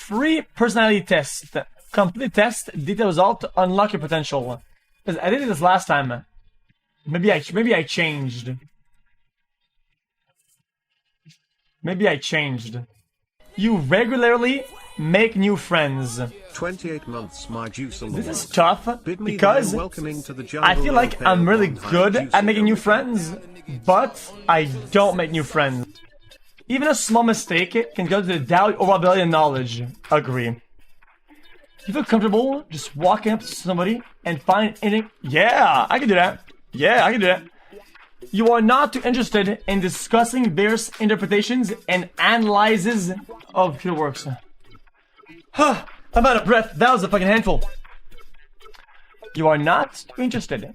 Free personality test. Complete test. Detailed result. Unlock your potential. I did this last time. Maybe I changed. Maybe I changed. You regularly make new friends. 28 months, my juice. This is tough because I feel like I'm really good at making new friends, but I don't make new friends. Even a small mistake can go to the doubt or ability and knowledge. Agree. You feel comfortable just walking up to somebody and find anything? Yeah, I can do that. Yeah, I can do that. You are not too interested in discussing various interpretations and analyses of your works. Huh, I'm out of breath. That was a fucking handful. You are not too interested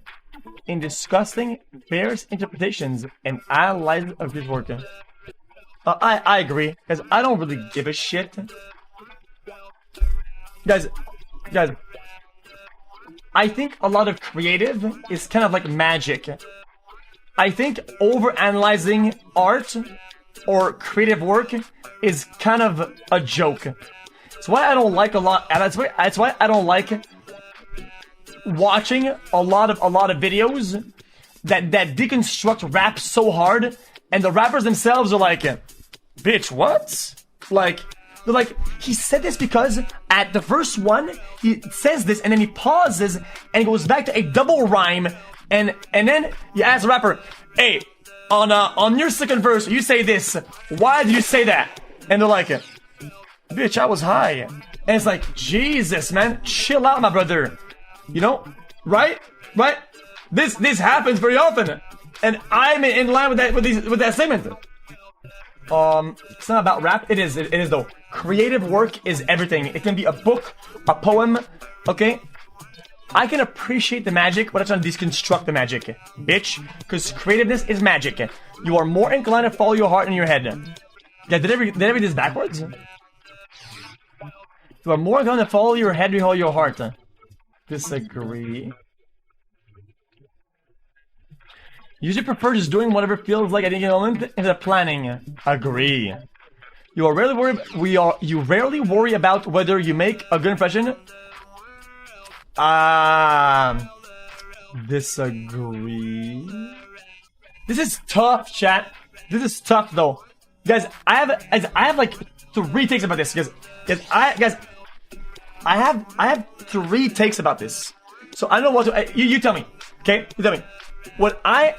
in discussing various interpretations and analyses of your work. I agree, because I don't really give a shit. Guys, I think a lot of creative is kind of like magic. I think overanalyzing art or creative work is kind of a joke. That's why I don't like a lot. That's why I don't like watching a lot of videos that deconstruct rap so hard, and the rappers themselves are like, "Bitch, what?" Like, they're like, he said this because at the first one he says this, and then he pauses and goes back to a double rhyme. And then you ask the rapper, "Hey, on your second verse, you say this. Why did you say that?" And they're like, "Bitch, I was high." And it's like, Jesus, man, chill out, my brother. You know, right? This happens very often, and I'm in line with that statement. It's not about rap. It is though. Creative work is everything. It can be a book, a poem. Okay. I can appreciate the magic, but I'm trying to deconstruct the magic, bitch. Because creativeness is magic. You are more inclined to follow your heart and your head. Yeah, did I read this backwards? You are more inclined to follow your head and follow your heart. Disagree. Usually prefer just doing whatever feels like at any moment instead of planning. Agree. You rarely worry about whether you make a good impression. Disagree. This is tough, chat. This is tough, though, guys. I have like 3 takes about this, guys. I have 3 takes about this. So I don't know what to. You tell me, okay? You tell me. What I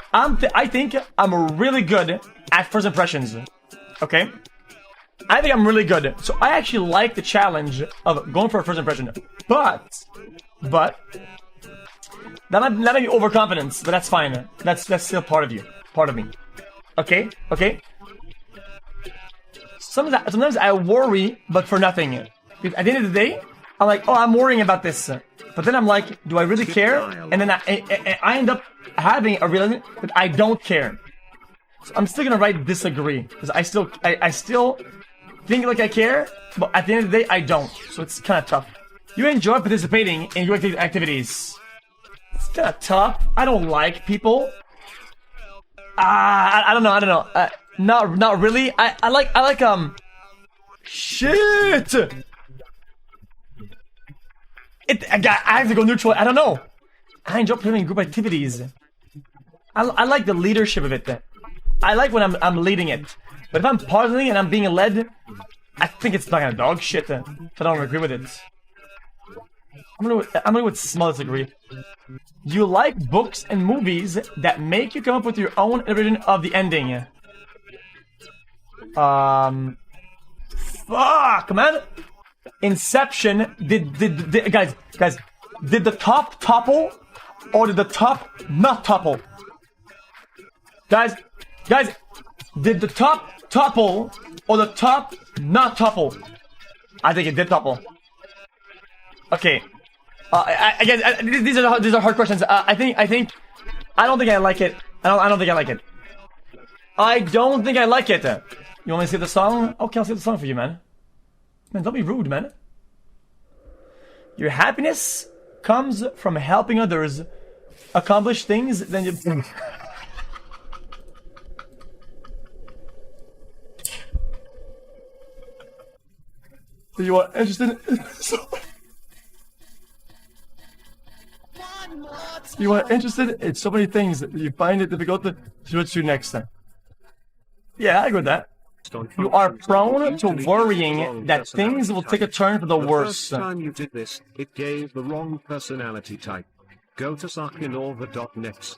think I'm really good at first impressions. Okay. I think I'm really good. So I actually like the challenge of going for a first impression. But that might be overconfidence, but that's fine. That's still part of you. Part of me. Okay? Sometimes I worry, but for nothing. Because at the end of the day, I'm like, oh, I'm worrying about this. But then I'm like, do I really care? And then I end up having a realization that I don't care. So I'm still gonna write disagree. Because I still think like I care, but at the end of the day, I don't. So it's kind of tough. You enjoy participating in your activities. It's kind of tough. I don't like people. I don't know. Not really. I like shit. I have to go neutral. I don't know. I enjoy participating in group activities. I like the leadership of it. I like when I'm leading it. But if I'm pausing and I'm being led, I think it's not gonna dog shit. If I don't agree with it. I'm gonna go with small disagree. You like books and movies that make you come up with your own version of the ending. Fuck, man. Inception. Guys, did the top topple or did the top not topple? Guys, did the top topple or the top not topple? I think it did topple. Okay. These are hard questions. I don't think I like it. I don't think I like it. I don't think I like it. You want me to see the song? Okay, I'll see the song for you, man. Man, don't be rude, man. Your happiness comes from helping others accomplish things. Then you. You are interested in... You are interested in so many things that you find it difficult to switch to next time. Yeah, I agree with that. You are prone to worrying that things will take a turn for the worse. The first time you did this, it gave the wrong personality type. Go to sarkinova.net/.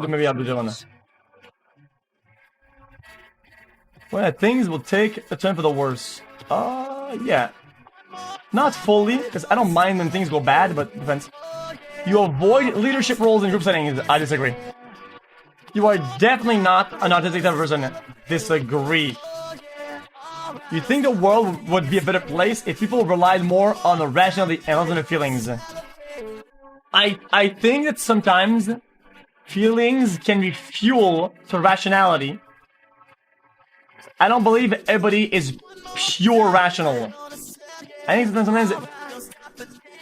Maybe I'll be doing that. Well, things will take a turn for the worse. Yeah. Not fully, because I don't mind when things go bad, but depends. You avoid leadership roles in group settings. I disagree. You are definitely not an autistic type of person. Disagree. You think the world would be a better place if people relied more on the rationality and less on their feelings? I think that sometimes feelings can be fuel to rationality. I don't believe everybody is pure rational. I think sometimes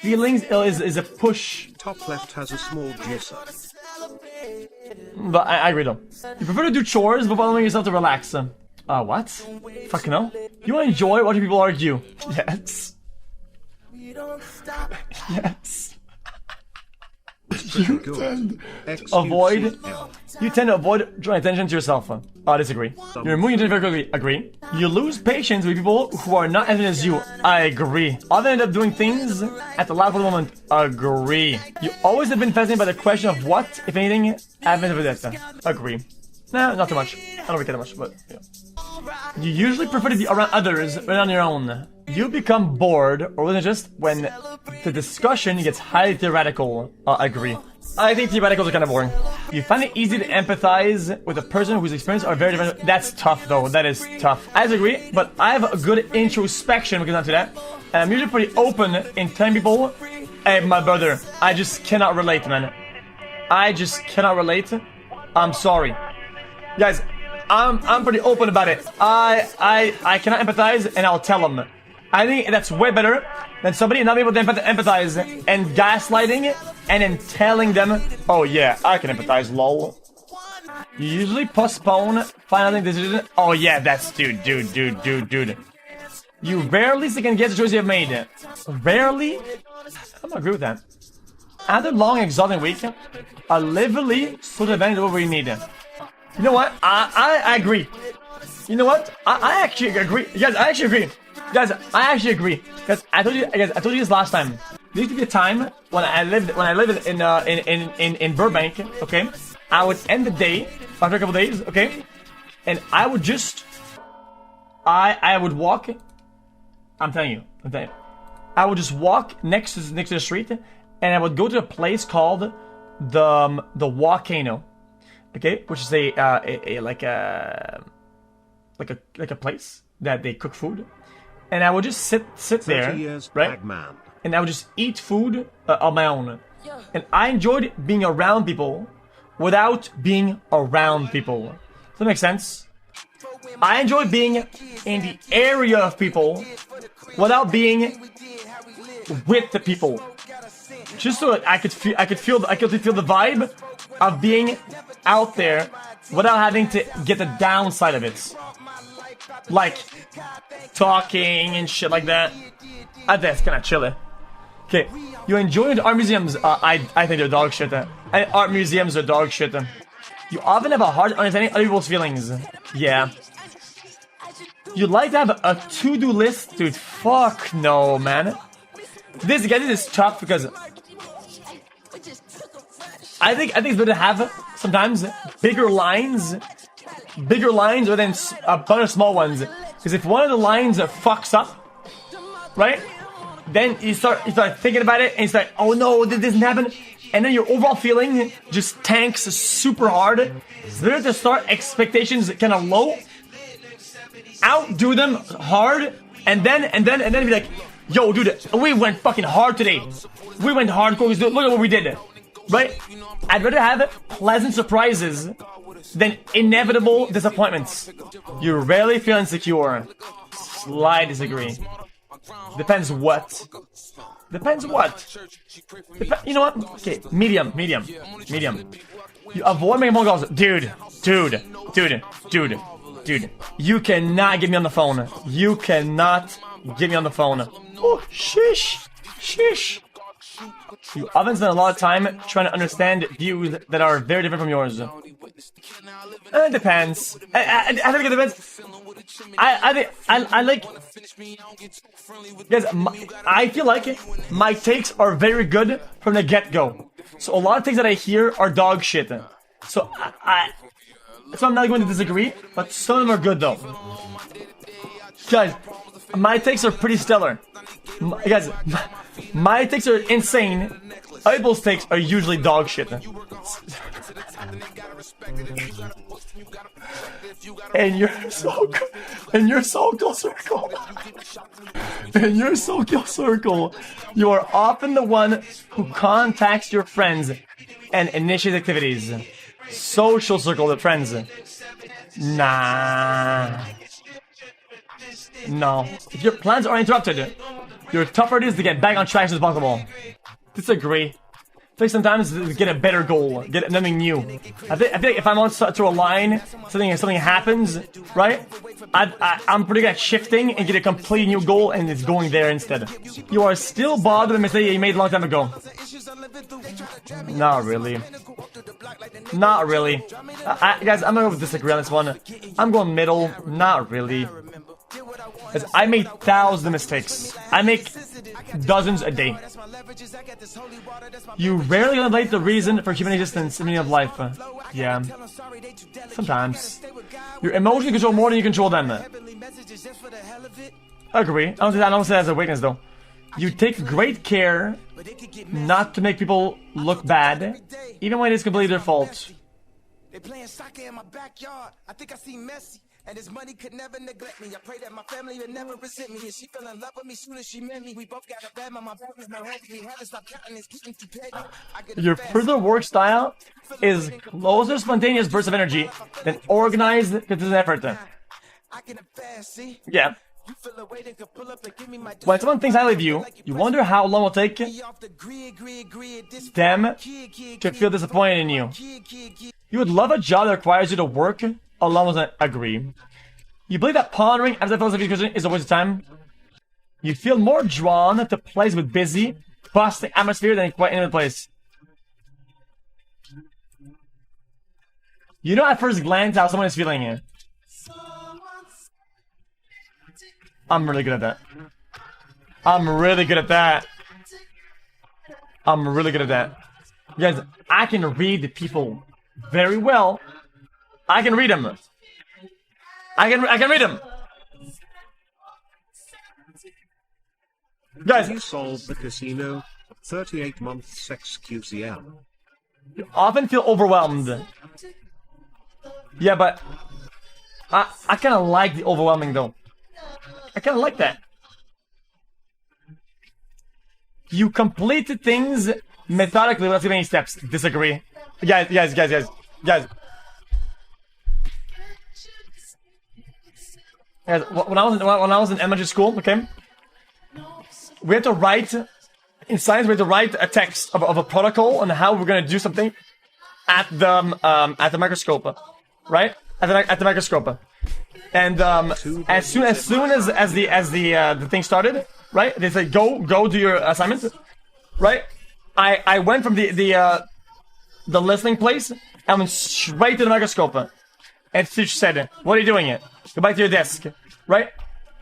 feelings is a push. Top left has a small juicer. But I agree though. You prefer to do chores before allowing yourself to relax. What? Fuck no. You enjoy watching people argue. Yes. Yes. You tend to avoid drawing attention to yourself. I disagree. You're moving into very quickly. Agree. You lose patience with people who are not as good as you. I agree. Often end up doing things at the last moment. Agree. You always have been fascinated by the question of what, if anything, happens with that. Agree. Nah, not too much. I don't really care that much, but yeah. You usually prefer to be around others rather than on your own. You become bored, or wasn't it just when the discussion gets highly theoretical? I agree. I think theoreticals are kind of boring. You find it easy to empathize with a person whose experiences are very different. That's tough, though. That is tough. I disagree, but I have a good introspection when it comes to that. And I'm usually pretty open in telling people, hey, my brother, I just cannot relate, man. I just cannot relate. I'm sorry. Guys, I'm pretty open about it. I cannot empathize, and I'll tell them. I think that's way better than somebody not being able to empathize and gaslighting and then telling them, oh yeah, I can empathize, lol. You usually postpone final decision. Oh yeah, that's dude. You rarely second guess the choice you have made. Rarely? I'm not agree with that. After a long, exhausting week, a lively sort of event is what we need. You know what? I agree. You know what? I actually agree. Guys, I actually agree. Guys, I actually agree. Guys, I told you this last time. There used to be a time when I lived in Burbank. Okay, I would end the day after a couple days. Okay, and I would just I would walk. I'm telling you. I would just walk next to the street, and I would go to a place called the Volcano. Okay, which is like a place that they cook food, and I would just sit there, right? And I would just eat food on my own, and I enjoyed being around people without being around people. Does that make sense? I enjoy being in the area of people without being with the people, just so I could feel the vibe of being out there without having to get the downside of it, like talking and shit like that. I think it's kind of chilly. Okay, you enjoy art museums? I think they're dog shit. Art museums are dog shit. You often have a hard understanding other people's feelings. Yeah. You like to have a to-do list, dude? Fuck no, man. This is tough because I think it's better to have sometimes bigger lines rather than a bunch of small ones. Because if one of the lines fucks up, right? Then you start thinking about it and you start, oh no, this didn't happen. And then your overall feeling just tanks super hard. It's better to start expectations kind of low, outdo them hard, and then be like, yo, dude, we went fucking hard today. We went hardcore. Look at what we did. Right? I'd rather have pleasant surprises than inevitable disappointments. You rarely feel insecure. Slight disagree. Depends what. You know what? Okay, medium. You avoid making phone calls. Dude. Dude, you cannot get me on the phone. You cannot get me on the phone. Oh, shish. Shish. You often spend a lot of time trying to understand views that are very different from yours. It depends. I think it depends. I like... Guys, I feel like my takes are very good from the get-go. So a lot of things that I hear are dog shit. So I'm not going to disagree, but some of them are good though. Guys, my takes are pretty stellar. Guys, my takes are insane. Other people's takes are usually dog shit. And you're so good. In your social circle. In your social circle, you are often the one who contacts your friends and initiates activities. Social circle with friends. Nah. No. If your plans are interrupted, your tougher it is to get back on track as possible. Disagree. I think sometimes get a better goal, get something new. I feel like if I'm on to a line, something happens, right? I'm pretty good at shifting and get a completely new goal, and it's going there instead. You are still bothered with a mistake you made a long time ago. Not really. Not really. Guys, I'm gonna disagree on this one. I'm going middle. Not really. Because I made thousands of mistakes. I make dozens a day. You rarely contemplate the reason for human existence and meaning of life. Yeah. Sometimes. Your emotions control more than you control them. I agree. I don't say that as a weakness though. You take great care not to make people look bad, even when it's completely their fault. They playing soccer in my backyard. I think I see Messi. And his money could never neglect me. I pray that my family would never resent me. And she fell in love with me soon as she met me. We both got a bad, my back was no head. We had to stop counting, it's getting too petty. Your further work style is closer spontaneous bursts of energy than organized consistent effort. Yeah. When someone thinks highly of you, you wonder how long it will take them to feel disappointed in you. You would love a job that requires you to work alone with an agree. You believe that pondering as a philosophy question is a waste of time. You feel more drawn to places with busy, bustling atmosphere than a quite intimate place. You know at first glance how someone is feeling it. I'm really good at that. I'm really good at that. I'm really good at that. Guys, I can read people very well. I can read them. I can read them. Guys, you solved the casino. 38 months XQCL. You often feel overwhelmed. Yeah, but I kind of like the overwhelming though. I kind of like that. You complete things methodically without skipping any steps. Disagree. Guys. When I was in elementary school, okay, we had to write in science. We had to write a text of a protocol on how we're gonna do something at the microscope, right? At the microscope, and as soon as the thing started, right? They said go do your assignment, right? I went from the listening place and went straight to the microscope, and the teacher said, "What are you doing here? Go back to your desk," right?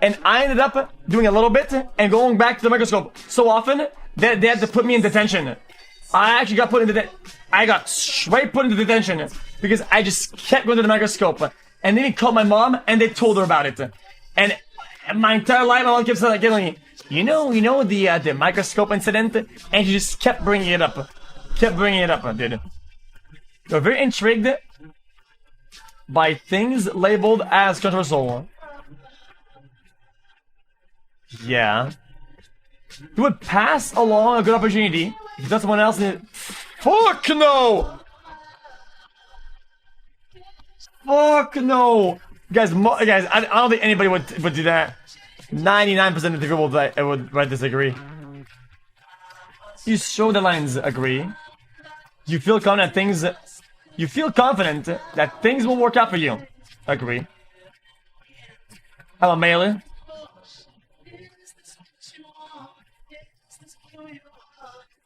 And I ended up doing a little bit and going back to the microscope so often that they had to put me in detention. I actually got put into I got straight put into detention because I just kept going to the microscope. And then he called my mom and they told her about it. And my entire life, my mom kept saying, like, you know the microscope incident? And she just kept bringing it up. Dude. You're very intrigued by things labeled as controversial. Yeah. You would pass along a good opportunity if you thought someone else did. Fuck no! Fuck no! Guys, I don't think anybody would do that. 99% of the people would disagree. You show the lines agree. You feel confident that things will work out for you. Agree. I'm a male.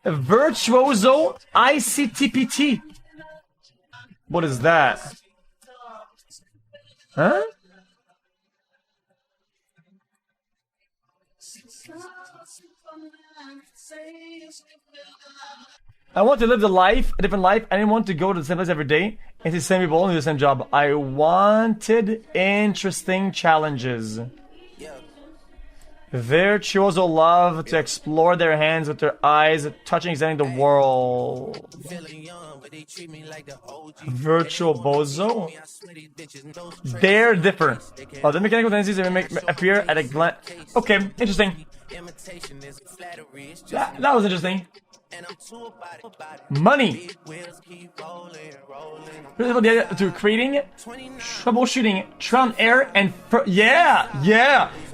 Virtuoso ICTPT. What is that? Huh? I want to live a different life. I didn't want to go to the same place every day and see the same people, only do the same job. I wanted interesting challenges. Virtuoso love to explore their hands with their eyes, touching, examining the world. Virtuoso? They're different. Oh, the mechanical tendencies that make appear at a glance. Okay, interesting. That was interesting. Money. To creating, troubleshooting, trial and error, and yeah.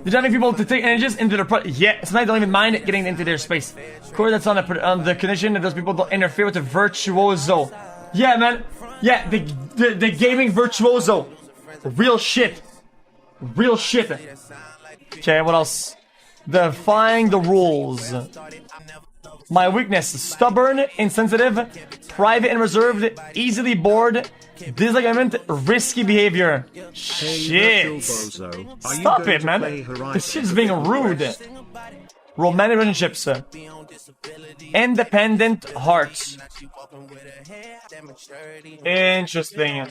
They're driving people to take energies into their yeah. Sometimes they don't even mind getting into their space. Of course, that's on the condition that those people don't interfere with the virtuoso. Yeah, man. Yeah, the gaming virtuoso. Real shit. Okay, what else? Defying the rules. My weakness: stubborn, insensitive, private and reserved, easily bored, disagreement, risky behavior. Shit. Stop it, man. This shit's being rude. Romantic relationships. Independent hearts. Interesting.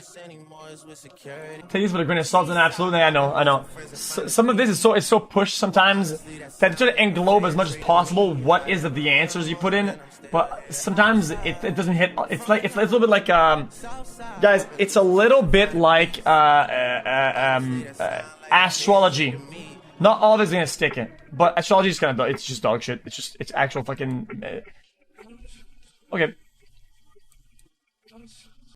Take this with a grain of salt, and absolutely, I know. Some of this is so pushed sometimes that try to englobe as much as possible what is the answers you put in, but sometimes it doesn't hit. It's a little bit like guys. It's a little bit like astrology. Not all of it's gonna stick it, but astrology is kind of it's just dog shit. It's actual fucking okay.